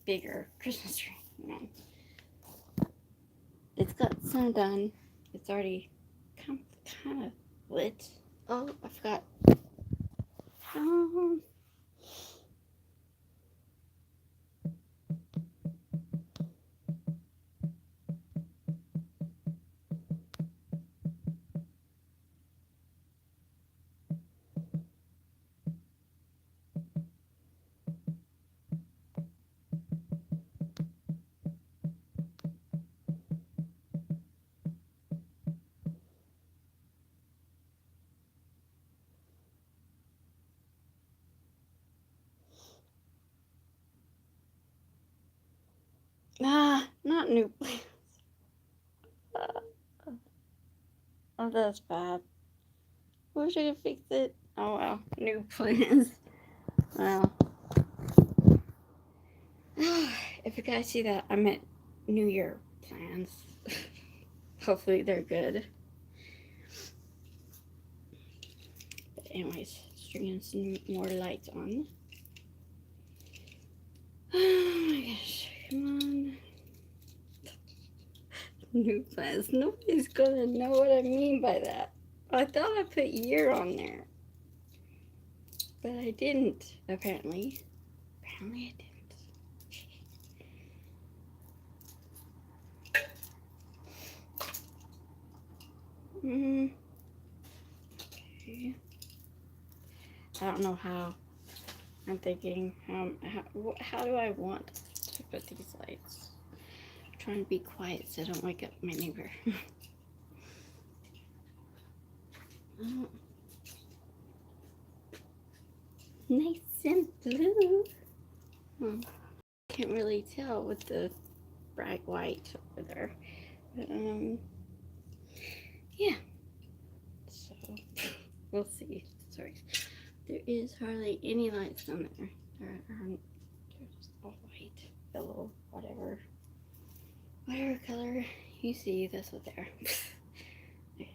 bigger Christmas tree. You know, it's got some done. It's already kind of lit. Oh, I forgot. Um, not new plants. Oh, that's bad. Wish I could fix it. Oh well, new plans. Well, if you guys see that, I meant New Year plans. Hopefully they're good. But anyways, stringing some more lights on. Oh my gosh, come on. New plans. Nobody's gonna know what I mean by that. I thought I put year on there. But I didn't, apparently. Apparently I didn't. Okay. I don't know how. I'm thinking, how do I want to put these lights? I'm trying to be quiet so I don't wake up my neighbor. Nice and blue. Can't really tell with the bright white over there. But, yeah. So, we'll see. Sorry. There is hardly any lights down there. They're just all white, yellow, whatever color you see, that's what they are. Okay.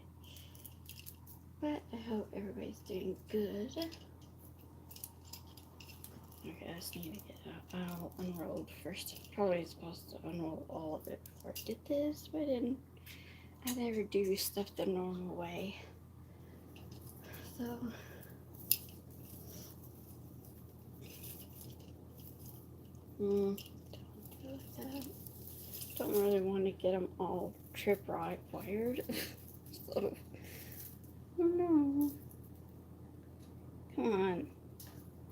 But I hope everybody's doing good. Okay, I just need to get it all unrolled first. Probably supposed to unroll all of it before I did this, but I didn't. I never do stuff the normal way. So don't do that. Don't really want to get them all wired. So, oh no. Come on.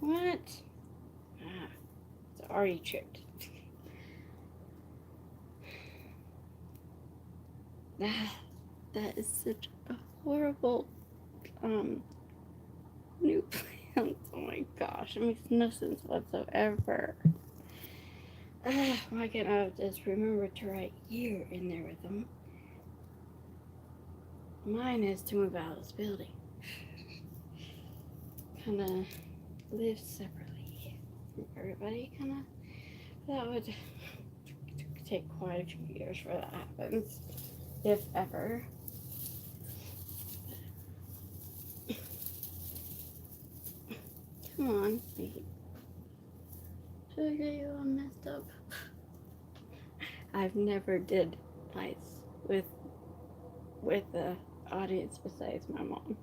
What? It's already tripped. That is such a horrible new plant. Oh my gosh, it makes no sense whatsoever. Why can't I just remember to write year in there with them? Mine is to move out of this building. Kind of live separately from everybody, kind of. That would take quite a few years for that happens, if ever. Come on, wait. Should I get you all messed up? I've never did lights with the audience besides my mom.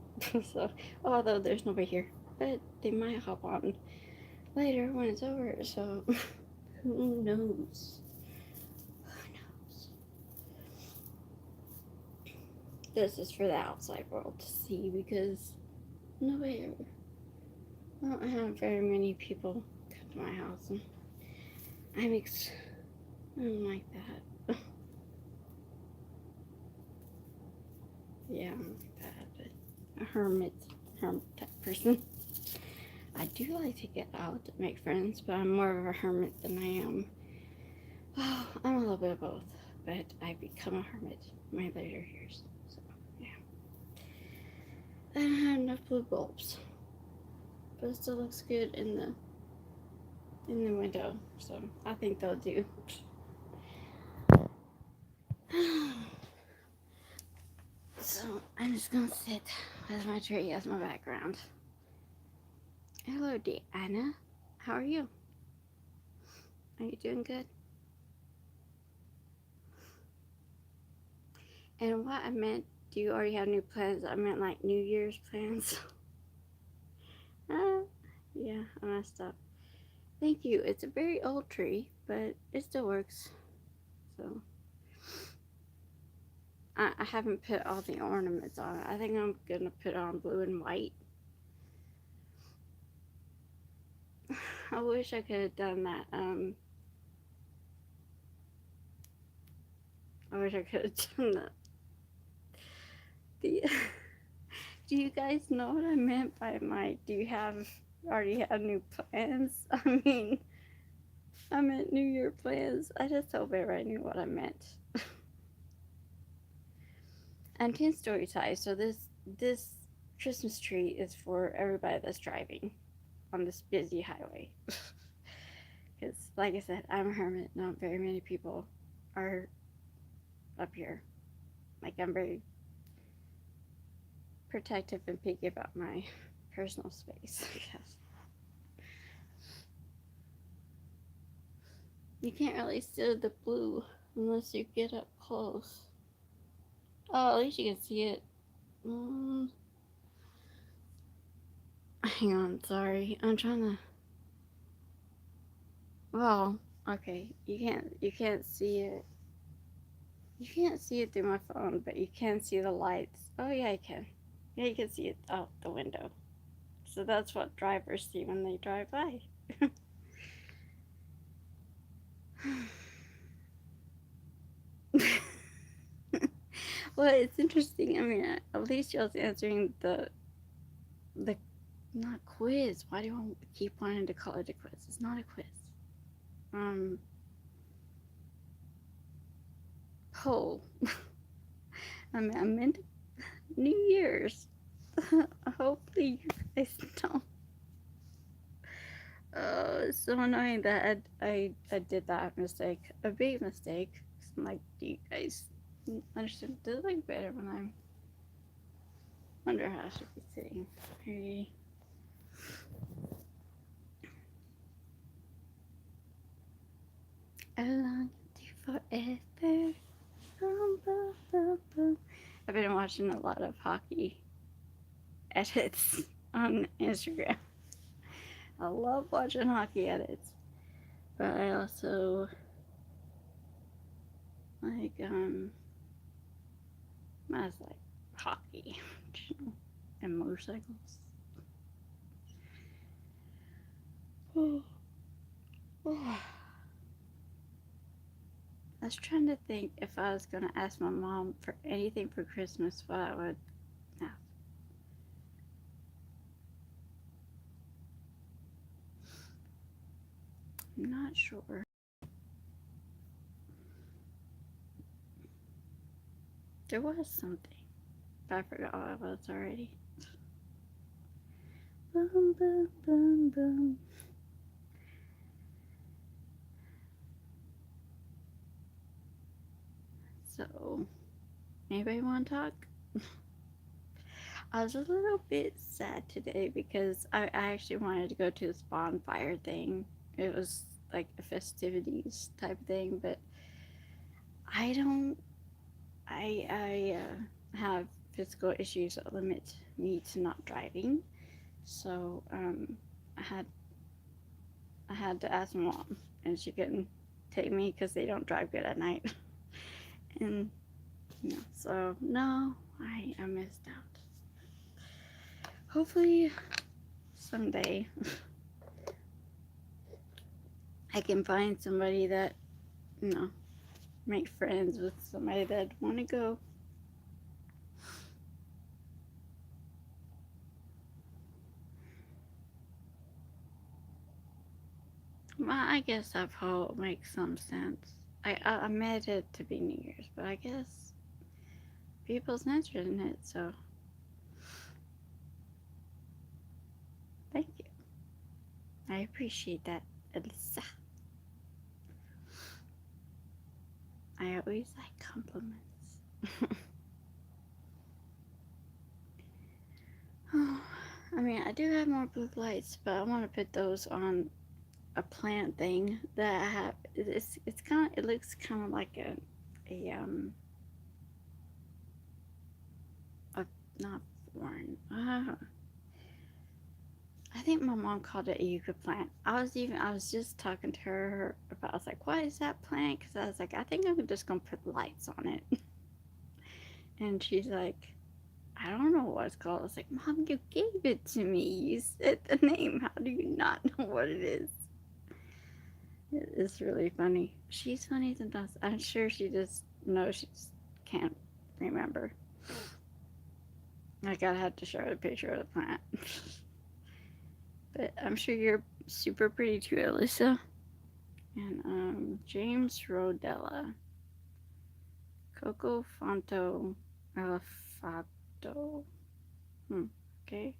So, although there's nobody here, but they might hop on later when it's over. So, who knows? This is for the outside world to see because nobody. I don't have very many people come to my house, and I don't like that. Yeah, I'm like that, but a hermit type person. I do like to get out to make friends, but I'm more of a hermit than I am. Oh, I'm a little bit of both, but I've become a hermit in my later years. So, yeah. I don't have enough blue bulbs, but it still looks good in the window, so I think they'll do. So I'm just gonna sit with my tree as my background. Hello, Diana. How are you? Are you doing good? And what I meant, do you already have new plans? I meant like New Year's plans. uh, yeah, I messed up. Thank you. It's a very old tree, but it still works. So I haven't put all the ornaments on it. I think I'm gonna put on blue and white. I wish I could have done that. I wish I could have done that. The Do you guys know what I meant by my? Do you have already have new plans? I meant New Year plans. I just hope everybody knew what I meant. And 10-story size. So this Christmas tree is for everybody that's driving on this busy highway. Because, like I said, I'm a hermit. Not very many people are up here. Like, I'm very protective and picky about my personal space. Yes. You can't really see the blue unless you get up close. Oh, at least you can see it. Mm, hang on, sorry. I'm trying to. Well, okay. You can't see it. You can't see it through my phone, but you can see the lights. Oh yeah, I can. Yeah, you can see it out the window. So that's what drivers see when they drive by. Well, it's interesting. I mean, at least y'all's answering the not quiz. Why do I keep wanting to call it a quiz? It's not a quiz. Um, poll. I meant New Year's. Hopefully you guys don't. Oh, it's so annoying that I did that mistake. A big mistake. I'm like, do you guys understand? Does it look better when I'm. Wonder how I should be sitting. Hey. I long you forever. Boom, boom, boom, boom. I've been watching a lot of hockey edits on Instagram. I love watching hockey edits, but I also like I was like hockey, and motorcycles. Oh, oh. I was trying to think if I was gonna ask my mom for anything for Christmas, what I would ask. I'm not sure. There was something, but I forgot what it was already. Boom, boom, boom, boom. So, anybody want to talk? I was a little bit sad today because I actually wanted to go to this bonfire thing. It was like a festivities type thing, but I don't. I have physical issues that limit me to not driving, so I had I had to ask my mom, and she couldn't take me because they don't drive good at night, and so no, I missed out. Hopefully someday I can find somebody that you know make friends with somebody that want to go. Well, I guess that whole makes some sense. I meant it to be New Year's, but I guess people's interested in it, so thank you. I appreciate that, Alyssa. I always like compliments. Oh, I mean, I do have more blue lights, but I want to put those on a plant thing that I have. It's kind of, it looks kind of like a not thorn. I think my mom called it a yucca plant. I was just talking to her about. I was like, "What is that plant?" Because I was like, "I think I'm just gonna put lights on it." And she's like, "I don't know what it's called." I was like, "Mom, you gave it to me. You said the name. How do you not know what it is?" It's really funny. She's funny sometimes. I'm sure she just knows she just can't remember. Like, I'd have to show her a picture of the plant. But I'm sure you're super pretty too, Alyssa. And James Rodella, Coco Fonto Elefato. Okay.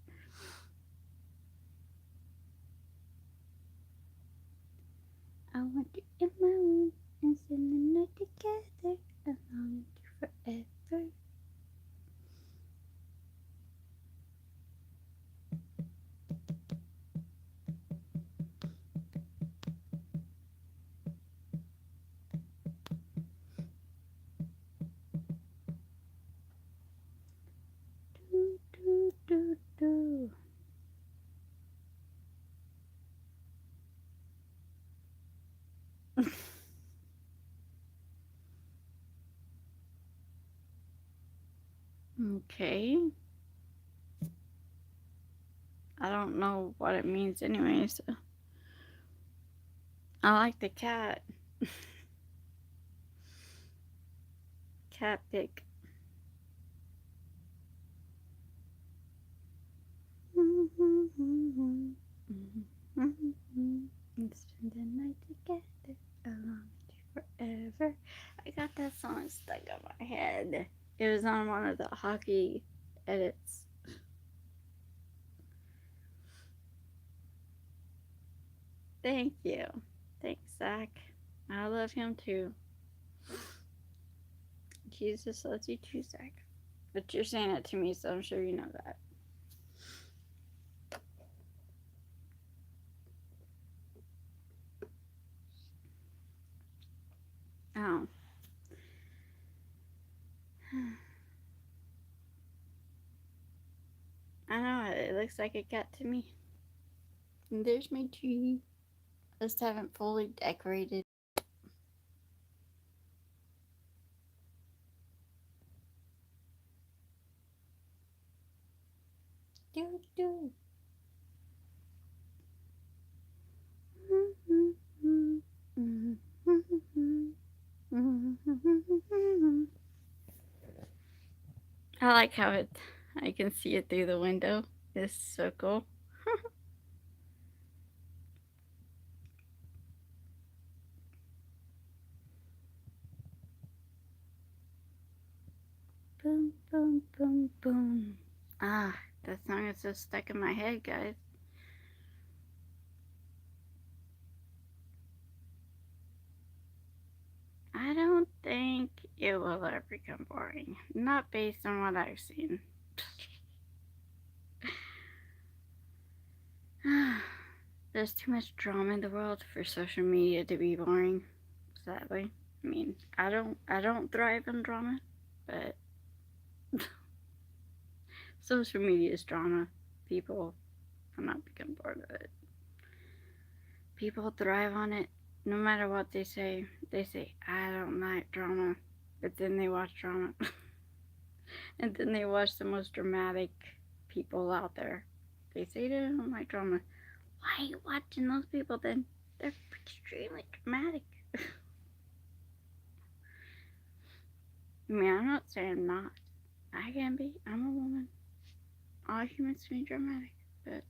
I want you in my room and spend the night together. I long you forever. Do, do, do, do. Okay. I don't know what it means anyway, so I like the cat. Cat pic. Let's spend the night together. I long you forever. I got that song stuck in my head. It was on one of the hockey edits. Thank you. Thanks, Zach. I love him too. Jesus loves you too, Zach. But you're saying it to me, so I'm sure you know that. Oh. I know, it looks like a cat to me. And there's my tree. Just haven't fully decorated. Do do. I like how I can see it through the window. It's so cool. Boom, boom, boom, boom. Ah, that song is just stuck in my head, guys. I don't think it will ever become boring. Not based on what I've seen. There's too much drama in the world for social media to be boring. Sadly, I mean, I don't thrive on drama, but social media is drama. People will not become bored of it. People thrive on it, no matter what they say. They say I don't like drama, but then they watch drama, and then they watch the most dramatic people out there. They say they don't like drama. Why are you watching those people then? They're extremely dramatic. I mean, I'm not saying I'm not. I can be. I'm a woman. All humans can be dramatic, but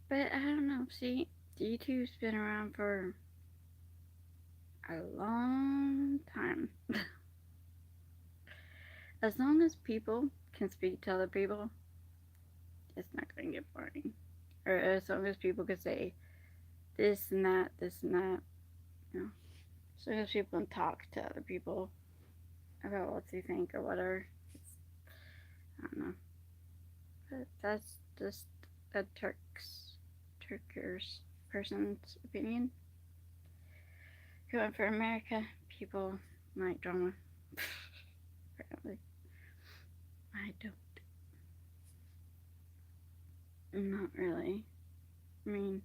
but I don't know. See, YouTube's been around for a long time. As long as people can speak to other people, it's not going to get boring. Or as long as people can say this and that, this and that, you know. As long as people can talk to other people about what they think or whatever. I don't know. But that's just a Turkish person's opinion. Going for America, people like drama. Apparently, I don't. Not really. I mean,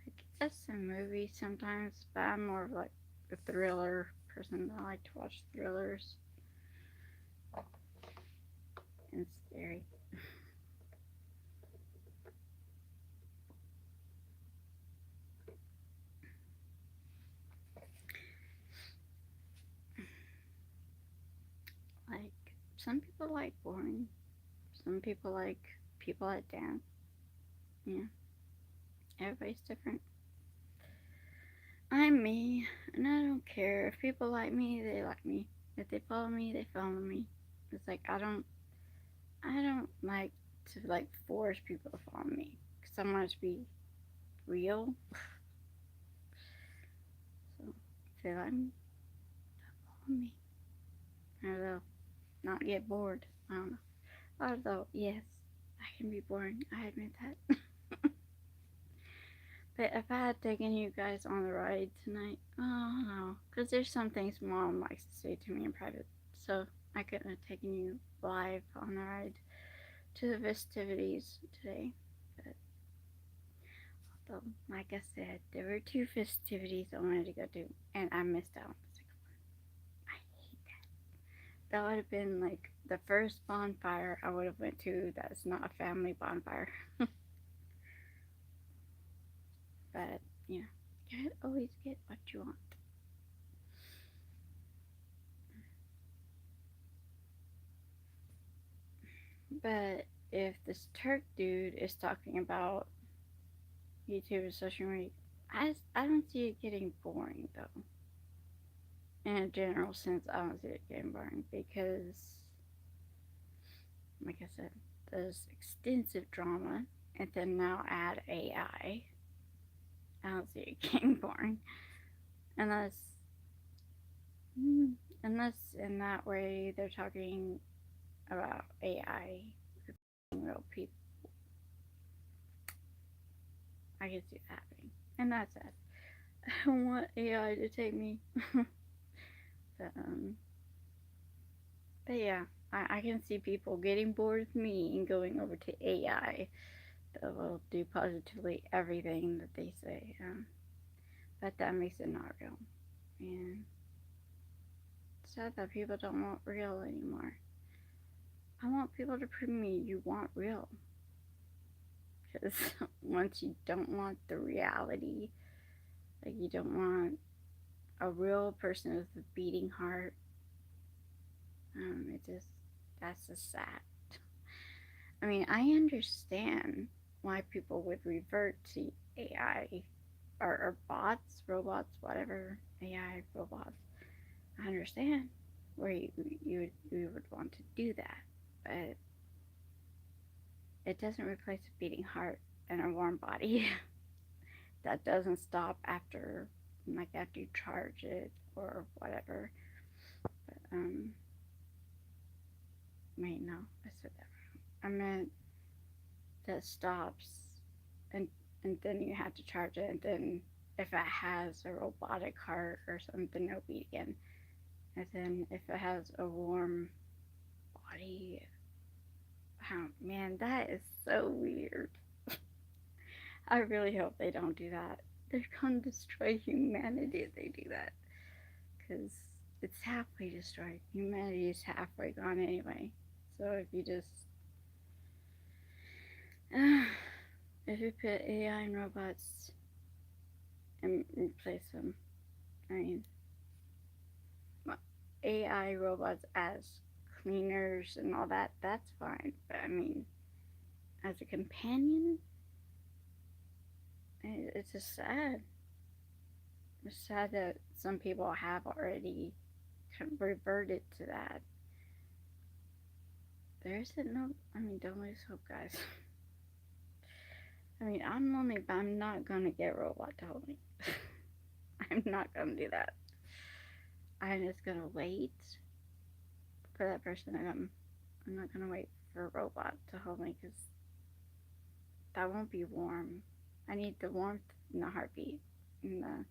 I guess in movies sometimes, but I'm more of like a thriller person. I like to watch thrillers and scary. Like some people like boring. Some people like people that dance. Yeah, everybody's different. I'm me, and I don't care if people like me. They like me. If they follow me, they follow me. It's like I don't like to like force people to follow me because I want it to be real. So if they like me, follow me. Or they'll not get bored. I don't know. Although yes, I can be boring. I admit that. But if I had taken you guys on the ride tonight, oh no, because there's some things Mom likes to say to me in private, so I couldn't have taken you live on the ride to the festivities today. But although, like I said, there were two festivities I wanted to go to, and I missed out on the second one. I hate that. That would have been like the first bonfire I would have went to. That's not a family bonfire. But you know, you can't always get what you want. But if this Turk dude is talking about YouTube and social media, I don't see it getting boring though. In a general sense, I don't see it getting boring because, like I said, there's extensive drama, and then now add AI. I don't see it getting boring unless, unless in that way they're talking about AI real people. I can see that happening, and that's it. I don't want AI to take me. but, um, but yeah, I can see people getting bored with me and going over to AI that will do positively everything that they say. But that makes it not real. And it's sad that people don't want real anymore. I want people to prove me you want real. Because once you don't want the reality, like you don't want a real person with a beating heart, that's just sad. I mean, I understand why people would revert to AI or bots, robots, whatever, AI, robots. I understand where you would want to do that, but it doesn't replace a beating heart and a warm body. That doesn't stop after, like, after you charge it or whatever. But, wait, no, I said that wrong. I meant that stops and and then you have to charge it, and then if it has a robotic heart or something, it'll beat again. And then if it has a warm body, oh man, that is so weird. I really hope they don't do that. They're gonna destroy humanity if they do that, because it's halfway destroyed. Humanity is halfway gone anyway. So if you just if you put AI and robots and replace them, I mean, AI robots as cleaners and all that, that's fine. But I mean, as a companion, it's just sad. It's sad that some people have already reverted to that. There isn't no, I mean, don't lose hope, guys. I mean, I'm lonely, but I'm not gonna get a robot to hold me. I'm not gonna do that. I'm just gonna wait for that person to come. I'm not gonna wait for a robot to hold me because that won't be warm. I need the warmth and the heartbeat and the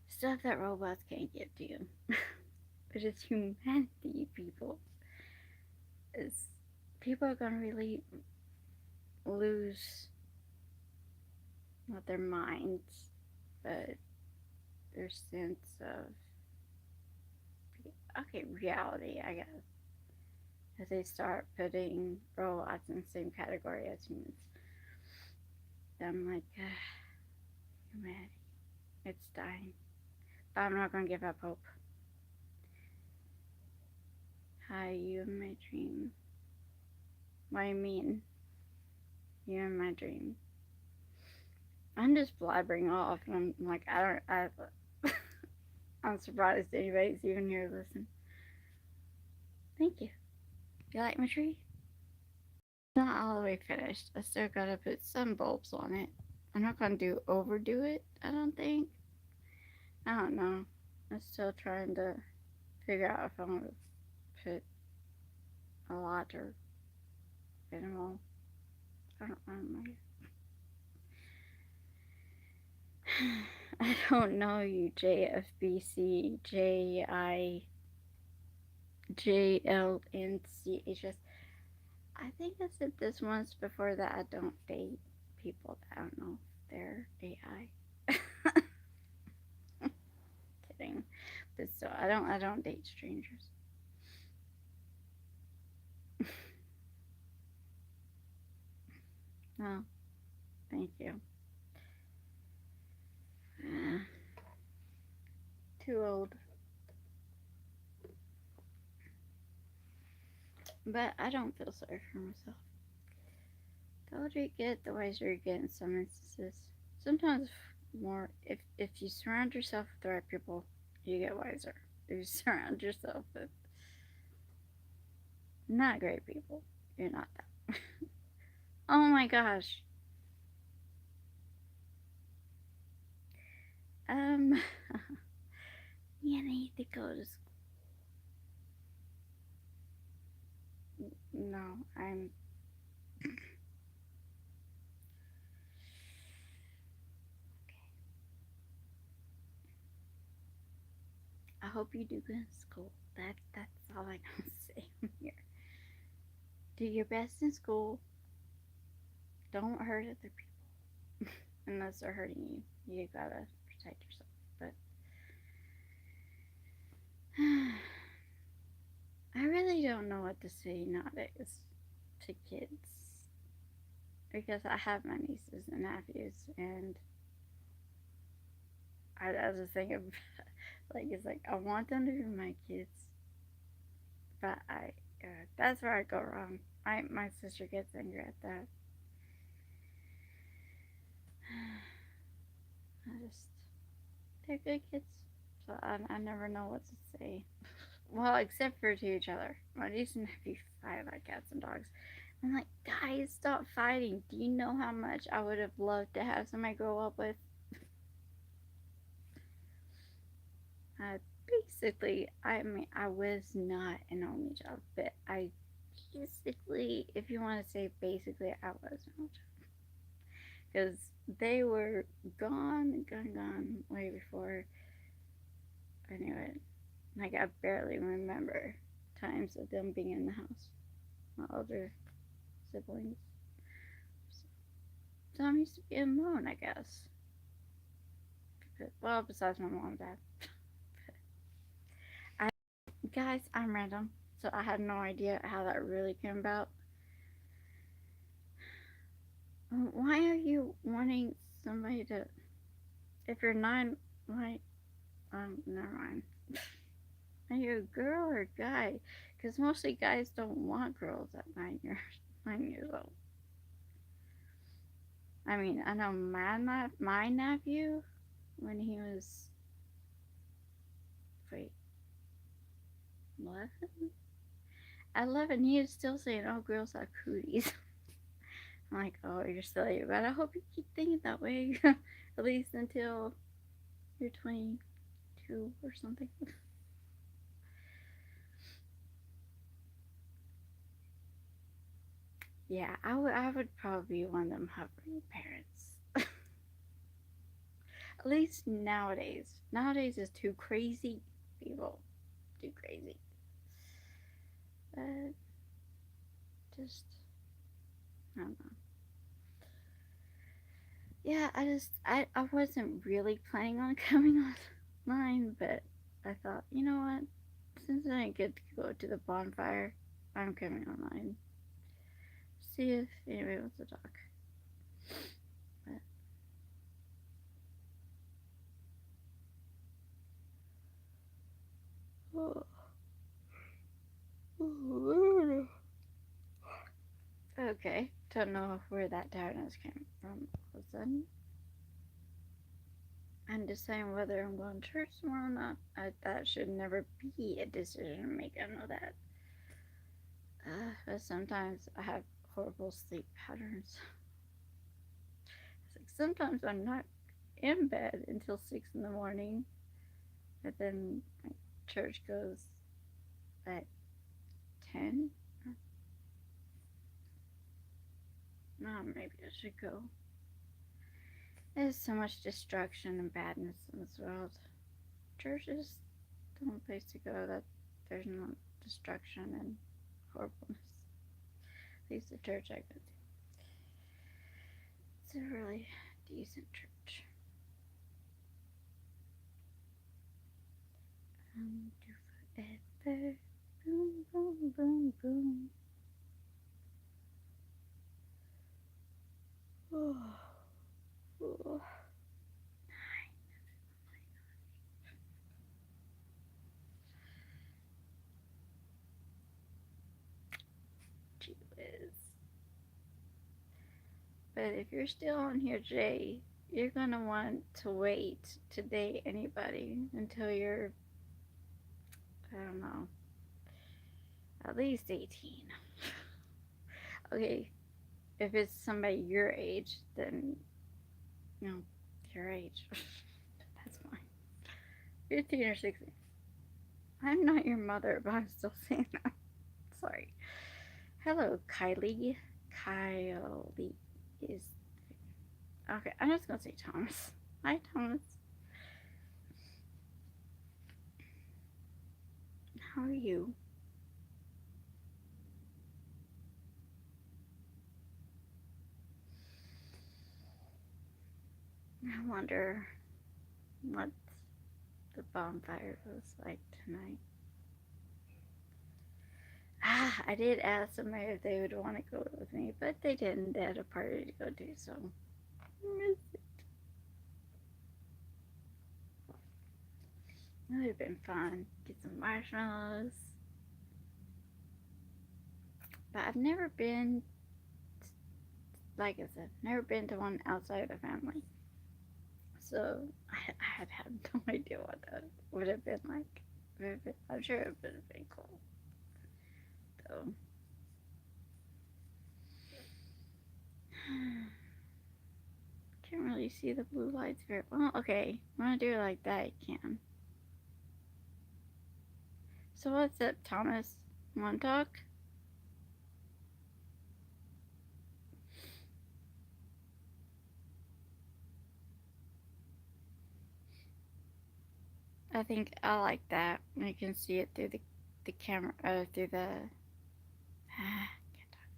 stuff that robots can't give to you. But it's humanity, people. It's, people are gonna really lose not their minds, but their sense of reality, I guess. As they start putting robots in the same category as humans. I'm like, humanity, it's dying. But I'm not gonna give up hope. Hi, you in my dream. What do you mean? You in my dream. I'm just blabbering off, and I'm like, I'm surprised anybody's even here to listen. Thank you. You like my tree? It's not all the way finished. I still gotta put some bulbs on it. I'm not gonna overdo it, I don't think. I don't know. I'm still trying to figure out if I want to put a lot or minimal. I don't know. I don't know you, JFBC, JIJLNCHS. I think I said this once before that I don't date people that I don't know if they're AI. Kidding. But still, I don't date strangers. No, thank you. Too old. But I don't feel sorry for myself. The older you get, the wiser you get in some instances. Sometimes more. If you surround yourself with the right people, you get wiser. If you surround yourself with not great people, you're not that. Oh my gosh. Um, you need to go to school. No, I'm. I hope you do good in school. That's all I can say here. Do your best in school. Don't hurt other people unless they're hurting you. You gotta protect yourself. But I really don't know what to say nowadays to kids because I have my nieces and nephews, and I was thinking of like it's like I want them to be my kids, but that's where I go wrong. My sister gets angry at that. I just they're good kids, so I never know what to say. Well, except for to each other. My niece and nephew fight like cats and dogs. I'm like, guys, stop fighting. Do you know how much I would have loved to have somebody grow up with? Basically, I mean, I was not an only child, but I basically, if you want to say basically, I was an only child. Because they were gone way before I knew it. Like, I barely remember times of them being in the house. My older siblings. So I'm used to being alone, I guess. Well, besides my mom and dad. Guys, I'm random, so I have no idea how that really came about. Why are you wanting somebody to? If you're 9, why? Never mind. Are you a girl or a guy? Because mostly guys don't want girls at 9 years 9 years old. I mean, I know my nephew when he was 11. At 11, he is still saying, "Oh, girls have cooties." I'm like, "Oh, you're silly," but I hope you keep thinking that way, at least until you're 22 or something. Yeah, I would probably be one of them hovering parents. At least nowadays. Nowadays is too crazy. People too crazy. But just I don't know. Yeah, I wasn't really planning on coming online, but I thought, you know what? Since I didn't get to go to the bonfire, I'm coming online. See if anybody wants to talk. But, oh, oh, okay, don't know where that tiredness came from. All of a sudden, I'm deciding whether I'm going to church tomorrow or not. That should never be a decision to make. I know that. But sometimes I have horrible sleep patterns. It's like sometimes I'm not in bed until 6 in the morning, but then my church goes at 10. No, maybe I should go. There's so much destruction and badness in this world. Church is the one place to go that there's no destruction and horribleness. At least the church I go to. It's a really decent church. Do forever. Boom, boom, boom, boom. Oh, oh. Gee whiz. But if you're still on here, Jay, you're gonna want to wait to date anybody until you're, I don't know, at least 18. Okay, if it's somebody your age, then, you know, your age. That's fine. 15 or 16. I'm not your mother, but I'm still saying that. Sorry. Hello, Kylie. Kylie is. Okay, I'm just gonna say Thomas. Hi, Thomas. How are you? I wonder what the bonfire was like tonight. I did ask somebody if they would want to go with me, but they didn't. They had a party to go to, so it would have been fun. Get some marshmallows. But I've never been, like I said, never been to one outside of the family. So I had no idea what that would have been like. I'm sure it would have been cool. So, can't really see the blue lights very well. Okay, I'm gonna do it like that. You can. So what's up, Thomas? Want to talk? I think I like that. I can see it through the camera, through the can't talk,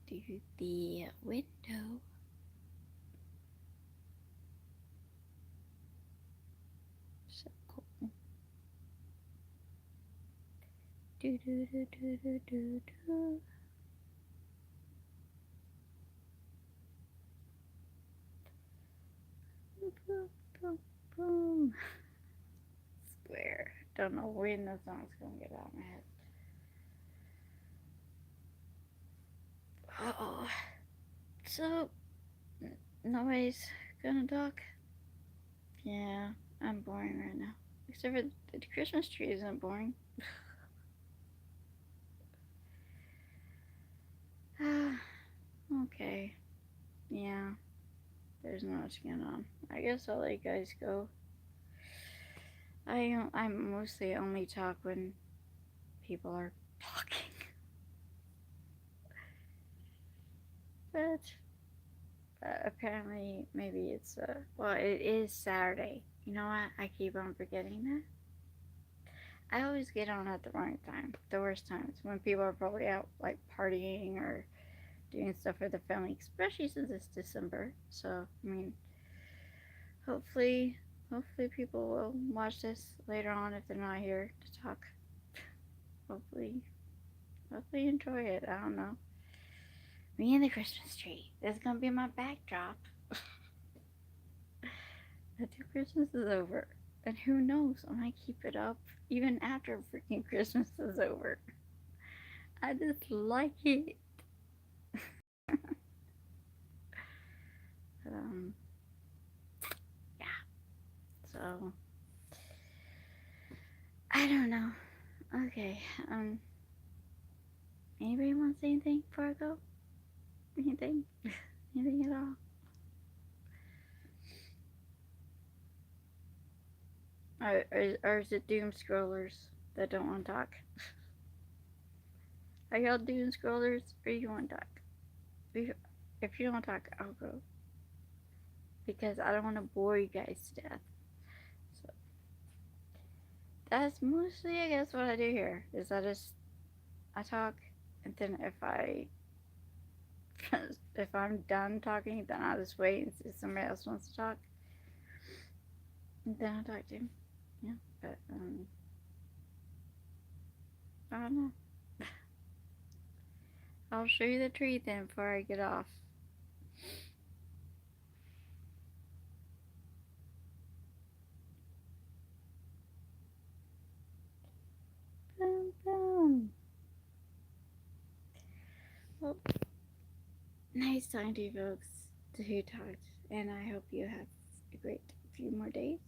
through the window. So cool. Do do do do do do do. Boom, boom, boom, boom. Square. Don't know when the song's gonna get out of my head. Oh, so nobody's gonna talk. Yeah, I'm boring right now. Except for the Christmas tree isn't boring. Okay. Yeah, there's not much going on. I guess I'll let you guys go. I mostly only talk when people are talking. But apparently, maybe it's well, it is Saturday. You know what? I keep on forgetting that. I always get on at the wrong time, the worst times when people are probably out like partying or doing stuff with their family, especially since it's December. So I mean, hopefully, hopefully people will watch this later on if they're not here to talk. Hopefully, hopefully enjoy it. I don't know. Me and the Christmas tree. That's gonna be my backdrop. Until Christmas is over. And who knows, I might keep it up even after freaking Christmas is over. I just like it. um, yeah. So I don't know. Okay. Anybody want to say anything before I go? Anything? Anything at all? Or is it doom scrollers that don't want to talk? Are y'all doom scrollers or you want to talk? If you don't want to talk, I'll go. Because I don't want to bore you guys to death. So that's mostly, I guess, what I do here. Is I talk, and then if I'm done talking, then I'll just wait and see if somebody else wants to talk, and then I'll talk to him. Yeah, but I don't know. I'll show you the tree then before I get off. Boom, boom. Well, nice talking to you folks, to who talked, and I hope you have a great few more days,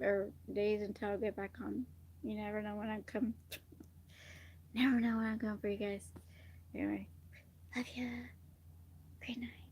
or days until I get back on. You never know when I'm coming. Never know when I'm coming for you guys. Anyway, love ya. Great night.